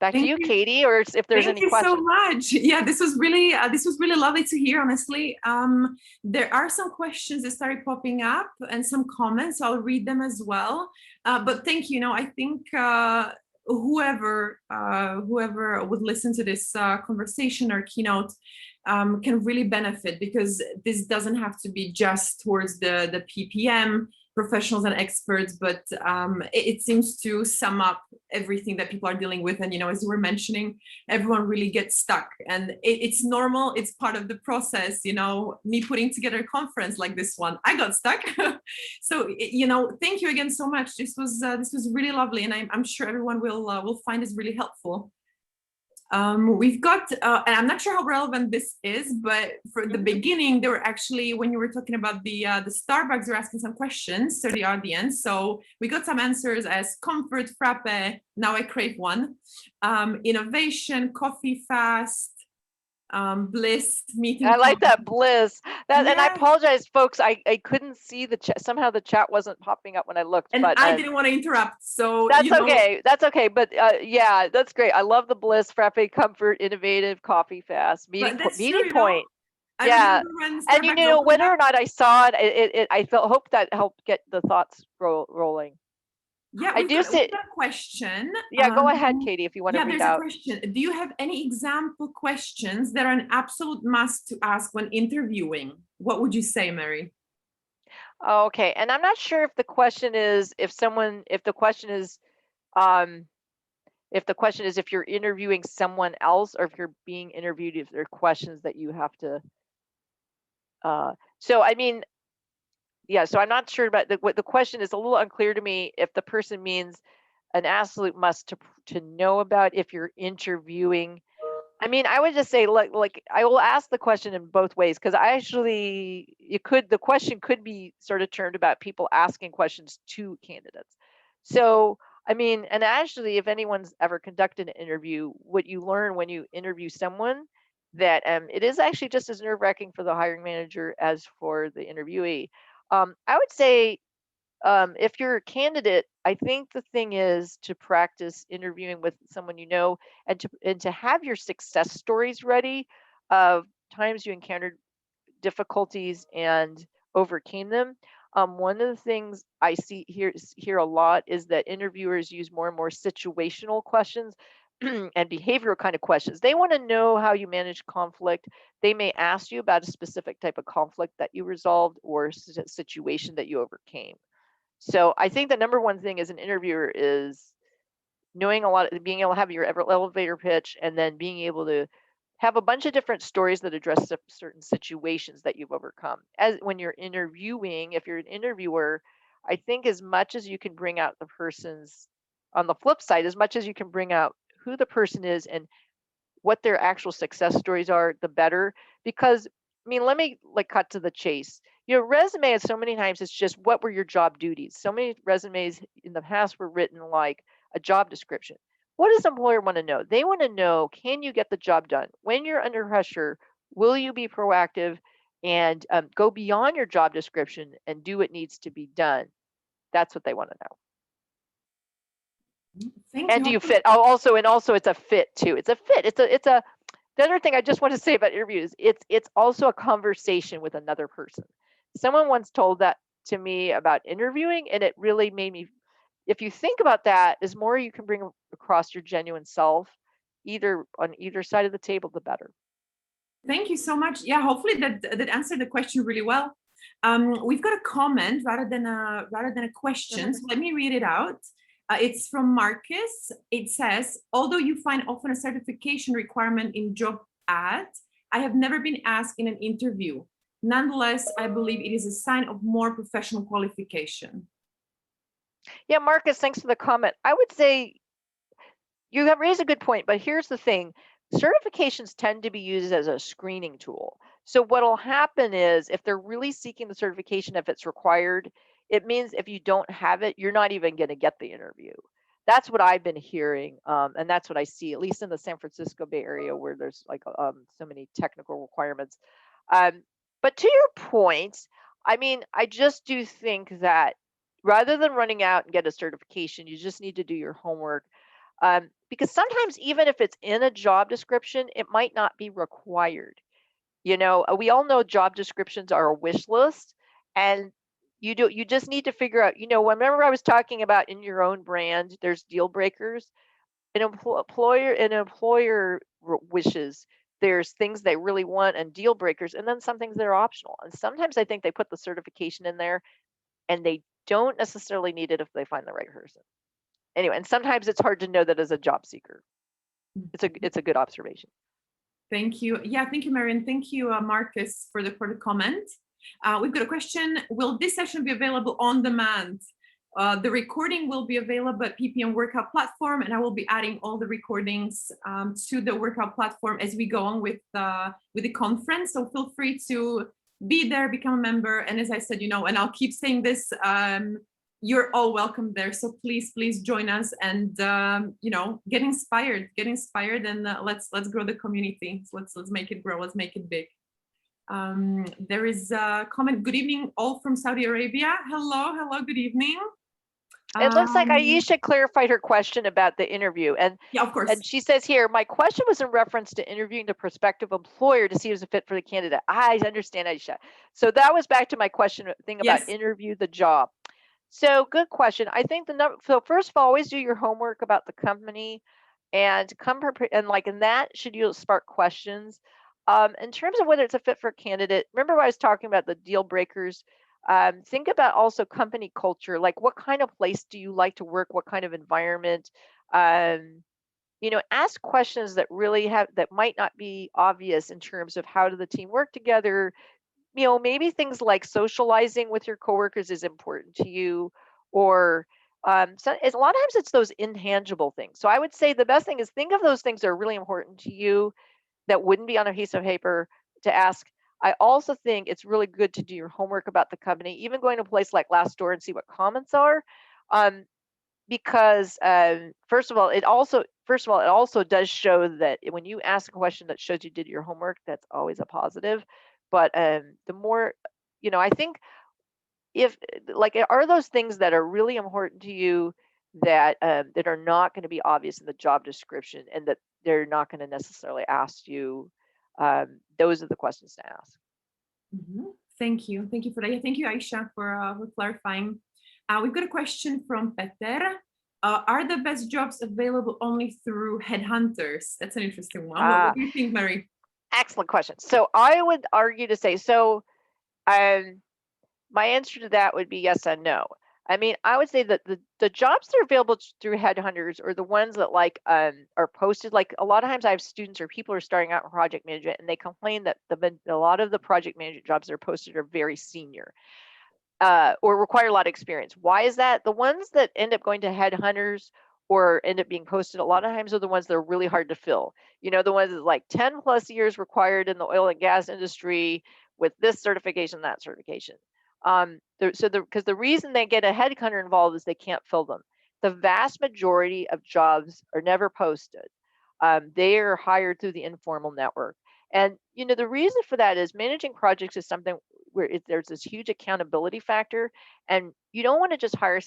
Back to you, Katie, or if there's any questions.
Thank you so much. Yeah, this was really lovely to hear, honestly. There are some questions that started popping up and some comments. I'll read them as well. But thank you. I think whoever would listen to this conversation or keynote can really benefit, because this doesn't have to be just towards the PPM professionals and experts, but it seems to sum up everything that people are dealing with. And, as you were mentioning, everyone really gets stuck, and it's normal. It's part of the process. Me putting together a conference like this one, I got stuck. So, thank you again so much. This was really lovely, and I'm sure everyone will find this really helpful. We've got, and I'm not sure how relevant this is, but for the beginning, there were actually, when you were talking about the Starbucks, you're asking some questions to the audience. So we got some answers as comfort, frappe, now I crave one, innovation, coffee fast, bliss, meeting.
I like that bliss. And I apologize, folks. I couldn't see the chat. Somehow the chat wasn't popping up when I looked.
And
but
I didn't want to interrupt. So
that's okay. That's okay. But yeah, that's great. I love the bliss, frappe, comfort, innovative, coffee fast, meeting point. Yeah. And whether or not I saw it, I hope that helped get the thoughts rolling.
Yeah, I do see a question.
Yeah, go ahead, Katie, if you want to read out.
There's a question. Do you have any example questions that are an absolute must to ask when interviewing? What would you say, Mary?
Okay, and I'm not sure if the question is if you're interviewing someone else, or if you're being interviewed, if there are questions that you have to. So I mean. Yeah, so I'm not sure about what the question is. A little unclear to me if the person means an absolute must to know about if you're interviewing. I mean, I would just say like I will ask the question in both ways, because the question could be sort of turned about people asking questions to candidates. So I mean, and actually, if anyone's ever conducted an interview, what you learn when you interview someone, that it is actually just as nerve-wracking for the hiring manager as for the interviewee. I would say if you're a candidate, I think the thing is to practice interviewing with someone and to have your success stories ready of times you encountered difficulties and overcame them. One of the things I see here a lot is that interviewers use more and more situational questions and behavioral kind of questions. They want to know how you manage conflict. They may ask you about a specific type of conflict that you resolved or situation that you overcame. So I think the number one thing as an interviewer is being able to have your elevator pitch, and then being able to have a bunch of different stories that address certain situations that you've overcome. As when you're interviewing, if you're an interviewer, I think as much as you can bring out the person's, on the flip side, as much as you can bring out who the person is and what their actual success stories are, the better. Because I mean, let me cut to the chase. Your resume is so many times it's just what were your job duties. So many resumes in the past were written like a job description. What does the employer want to know? They want to know, can you get the job done? When you're under pressure, will you be proactive and go beyond your job description and do what needs to be done? That's what they want to know. And do you fit? Also it's a fit too. It's a fit. The other thing I just want to say about interviews, it's also a conversation with another person. Someone once told that to me about interviewing, and it really made me, if you think about that, is more you can bring across your genuine self, either on either side of the table, the better.
Thank you so much. Yeah, hopefully that answered the question really well. We've got a comment rather than a question, so let me read it out. It's from Marcus. It says, although you find often a certification requirement in job ads, I have never been asked in an interview. Nonetheless, I believe it is a sign of more professional qualification.
Yeah, Marcus, thanks for the comment. I would say you have raised a good point, but here's the thing. Certifications tend to be used as a screening tool. So what'll happen is if they're really seeking the certification, if it's required, it means if you don't have it, you're not even going to get the interview. That's what I've been hearing, and that's what I see, at least in the San Francisco Bay Area, where there's like so many technical requirements. But to your point, I mean, I just do think that rather than running out and get a certification, you just need to do your homework. Because sometimes even if it's in a job description, it might not be required. We all know job descriptions are a wish list, and you just need to figure out, remember I was talking about in your own brand, there's deal breakers. An employer wishes, there's things they really want and deal breakers, and then some things that are optional. And sometimes I think they put the certification in there and they don't necessarily need it if they find the right person. Anyway, and sometimes it's hard to know that as a job seeker. It's a good observation.
Thank you. Yeah, thank you, Marion. Thank you, Marcus, for the comment. We've got a question. Will this session be available on demand? The recording will be available at PPM Workout Platform, and I will be adding all the recordings to the workout platform as we go on with the conference. So feel free to be there, become a member. And as I said, and I'll keep saying this, you're all welcome there. So please join us and get inspired, and let's grow the community. So let's make it grow, let's make it big. There is a comment. Good evening, all from Saudi Arabia. Hello, good evening.
It looks like Aisha clarified her question about the interview. And
yeah, of course.
And she says here, my question was in reference to interviewing the prospective employer to see if it's a fit for the candidate. I understand, Aisha. So that was back to my question thing about interview the job. So good question. I think so first of all, always do your homework about the company and come prepared, and like in that should you spark questions. In terms of whether it's a fit for a candidate, remember I was talking about the deal breakers. Think about also company culture, like what kind of place do you like to work, what kind of environment. Ask questions that really that might not be obvious in terms of how do the team work together. Maybe things like socializing with your coworkers is important to you, or so a lot of times it's those intangible things. So I would say the best thing is think of those things that are really important to you that wouldn't be on a piece of paper to ask. I also think it's really good to do your homework about the company, even going to a place like Glassdoor and see what comments are, because first of all, it also does show that when you ask a question that shows you did your homework, that's always a positive. But the more, I think if are those things that are really important to you that that are not going to be obvious in the job description and that they're not going to necessarily ask you, those are the questions to ask.
Thank you for that. Thank you, Aisha, for clarifying. We've got a question from Peter. Are the best jobs available only through headhunters? That's an interesting one. What do you think, Mary?
Excellent question. So I would argue to say, my answer to that would be yes and no. I mean, I would say that the jobs that are available through headhunters are the ones that are posted. Like a lot of times I have students or people who are starting out in project management and they complain that a lot of the project management jobs that are posted are very senior or require a lot of experience. Why is that? The ones that end up going to headhunters or end up being posted a lot of times are the ones that are really hard to fill. The ones that like 10 plus years required in the oil and gas industry with this certification, that certification. Because the reason they get a headhunter involved is they can't fill them. The vast majority of jobs are never posted. They are hired through the informal network. And, the reason for that is managing projects is something where there's this huge accountability factor, and you don't want to just hire,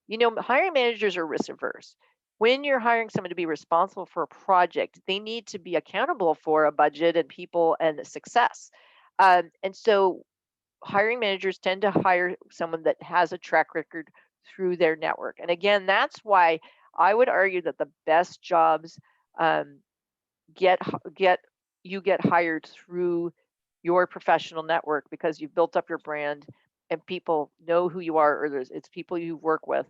hiring managers are risk averse. When you're hiring someone to be responsible for a project, they need to be accountable for a budget and people and success. And so hiring managers tend to hire someone that has a track record through their network. And again, that's why I would argue that the best jobs get hired through your professional network, because you've built up your brand and people know who you are, or it's people you work with.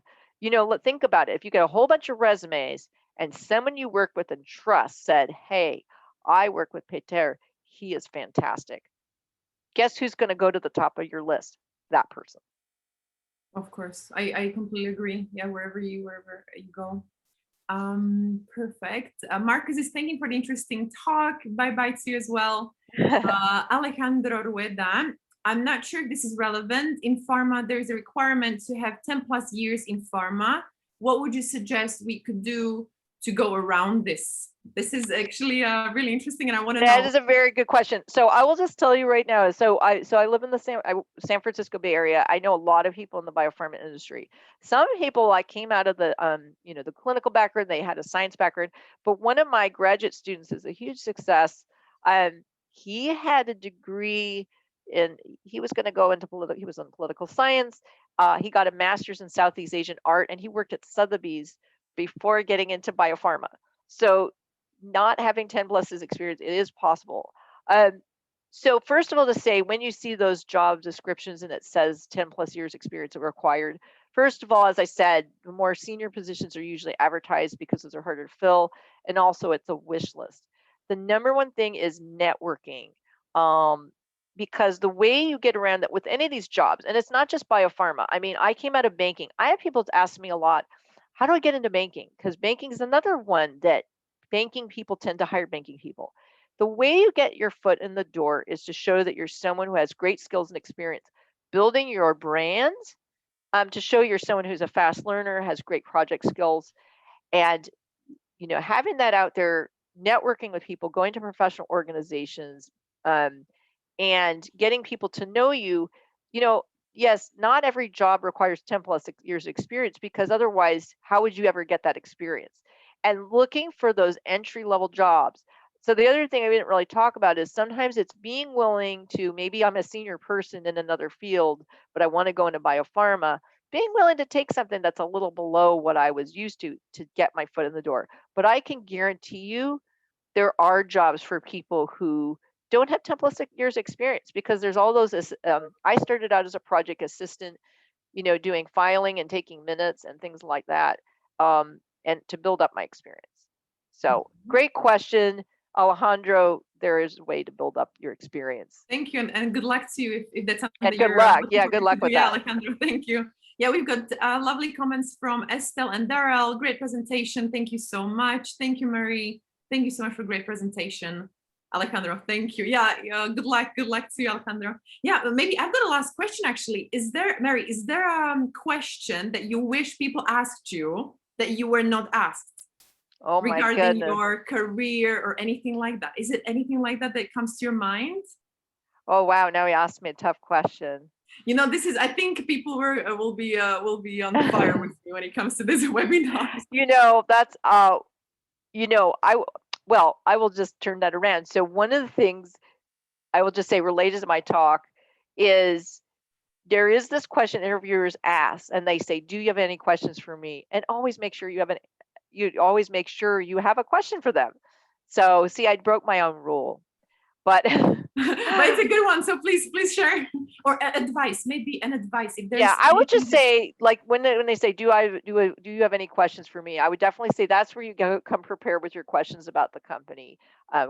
Think about it. If you get a whole bunch of resumes and someone you work with and trust said, hey, I work with Peter, he is fantastic. Guess who's going to go to the top of your list? That person.
Of course, I completely agree. Yeah, wherever you go. Perfect. Marcus is thanking for the interesting talk. Bye to you as well. Alejandro Rueda. I'm not sure if this is relevant. In pharma, there's a requirement to have 10 plus years in pharma. What would you suggest we could do to go around this? This is actually really interesting, and I want to know.
That is a very good question. So I will just tell you right now. So I live in the San Francisco Bay Area. I know a lot of people in the biopharma industry. Some people came out of the the clinical background. They had a science background. But one of my graduate students is a huge success. He had a degree in. He was going to go into political. He was in political science. He got a master's in Southeast Asian art, and he worked at Sotheby's before getting into biopharma. So not having 10 plus years experience, it is possible. So first of all, to say, when you see those job descriptions and it says 10 plus years experience are required, first of all, as I said, the more senior positions are usually advertised because those are harder to fill, and also it's a wish list. The number one thing is networking, because the way you get around that with any of these jobs, and it's not just biopharma. I mean, I came out of banking. I have people ask me a lot, how do I get into banking? Because banking is another one that banking people tend to hire banking people. The way you get your foot in the door is to show that you're someone who has great skills and experience building your brand, to show you're someone who's a fast learner, has great project skills, and having that out there, networking with people, going to professional organizations, and getting people to know you. Yes, not every job requires 10 plus years experience, because otherwise, how would you ever get that experience? And looking for those entry level jobs. So the other thing I didn't really talk about is sometimes it's being willing to, maybe I'm a senior person in another field, but I want to go into biopharma, being willing to take something that's a little below what I was used to get my foot in the door. But I can guarantee you there are jobs for people who don't have 10 plus years experience, because there's all those, I started out as a project assistant, doing filing and taking minutes and things like that, and to build up my experience. So great question, Alejandro. There is a way to build up your experience.
Thank you, and good luck to you if that's something
and that good luck. Yeah, good luck with that.
Alejandro, thank you. Yeah, we've got lovely comments from Estelle and Daryl. Great presentation. Thank you so much. Thank you, Marie. Thank you so much for great presentation. Alejandro, thank you. Yeah, good luck to you, Alejandro. Yeah, maybe I've got a last question actually. Mary, is there a question that you wish people asked you that you were not asked?
Oh,
regarding your career or anything like that? Is it anything like that that comes to your mind?
Oh wow, now he asked me a tough question.
This is, I think people will be on fire with me when it comes to this webinar.
That's I will just turn that around. So one of the things I will just say related to my talk is there is this question interviewers ask, and they say, do you have any questions for me? And always make sure you have a question for them. So see, I broke my own rule, but
but it's a good one. So please share, or advice, maybe an advice. If there's
I would just say, like when they say, do you have any questions for me? I would definitely say that's where you come prepared with your questions about the company,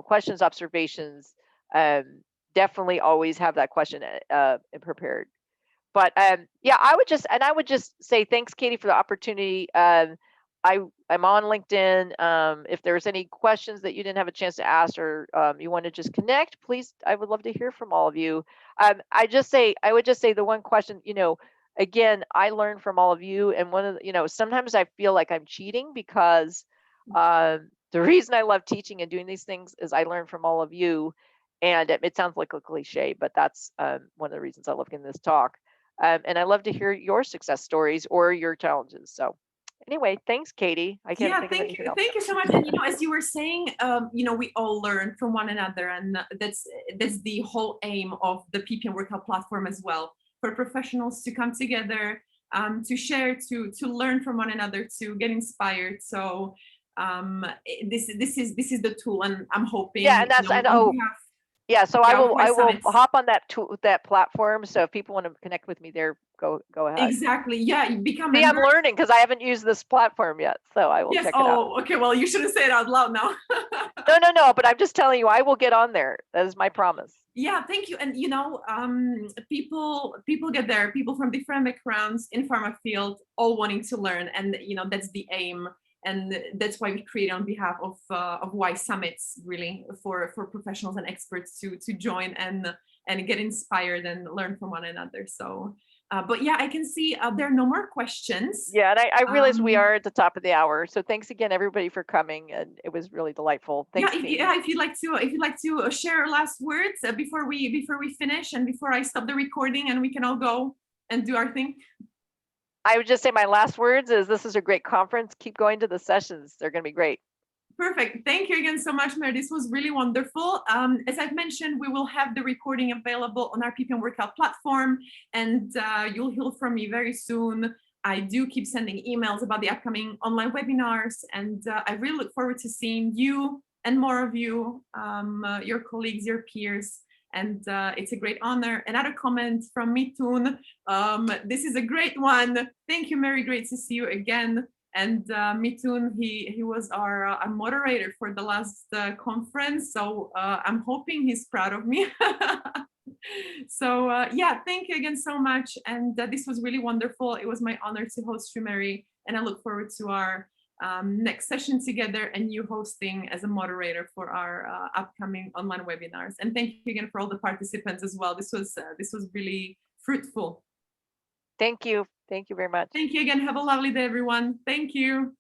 questions, observations. Definitely always have that question prepared. But I would just say thanks, Katie, for the opportunity. I'm on LinkedIn. If there's any questions that you didn't have a chance to ask, or you want to just connect, please, I would love to hear from all of you. I would just say the one question, again, I learn from all of you. And one of the, sometimes I feel like I'm cheating, because the reason I love teaching and doing these things is I learn from all of you. And it sounds like a cliche, but that's one of the reasons I love giving this talk. And I love to hear your success stories or your challenges. So Anyway, thanks, Katie. I can't
Yeah,
think of anything else.
thank you so much. And as you were saying, we all learn from one another, and that's the whole aim of the PPM workout platform as well, for professionals to come together, to share, to learn from one another, to get inspired. So this is the tool, and I'm hoping,
Yeah, and that's
on behalf,
yeah, so
yeah, of
I
my
will
summits.
hop on that platform. So if people want to connect with me there, go ahead.
Exactly. Yeah, you become
See, I'm
members.
learning because I haven't used this platform yet, so I will
Yes.
check it out.
Oh, okay. Well, you shouldn't say it out loud now.
No, but I'm just telling you, I will get on there. That is my promise.
Yeah, thank you. And people get there, people from different backgrounds in pharma field, all wanting to learn, and that's the aim, and that's why we create on behalf of Y Summits, really, for professionals and experts to join and get inspired and learn from one another. So, but yeah, I can see there are no more questions.
Yeah, and I realize we
Um,
are at the top of the hour, so thanks again, everybody, for coming, and it was really delightful.
yeah,
Thanks, Katie.
if you'd like to share last words before we finish, and before I stop the recording, and we can all go and do our thing.
I would just say my last words is this is a great conference. Keep going to the sessions. They're going to be great.
Perfect. Thank you again so much, Mary. This was really wonderful. As I've mentioned, we will have the recording available on our PPM workout platform, and you'll hear from me very soon. I do keep sending emails about the upcoming online webinars, and I really look forward to seeing you and more of you, your colleagues, your peers. And it's a great honor. Another comment from Mitun. This is a great one. Thank you, Mary. Great to see you again. And Mitun, he was our moderator for the last conference. So I'm hoping he's proud of me. So yeah, thank you again so much. And this was really wonderful. It was my honor to host you, Mary. And I look forward to our next session together, and you hosting as a moderator for our upcoming online webinars. And thank you again for all the participants as well. This was really fruitful.
Thank you. Thank you very much.
Thank you again. Have a lovely day, everyone. Thank you.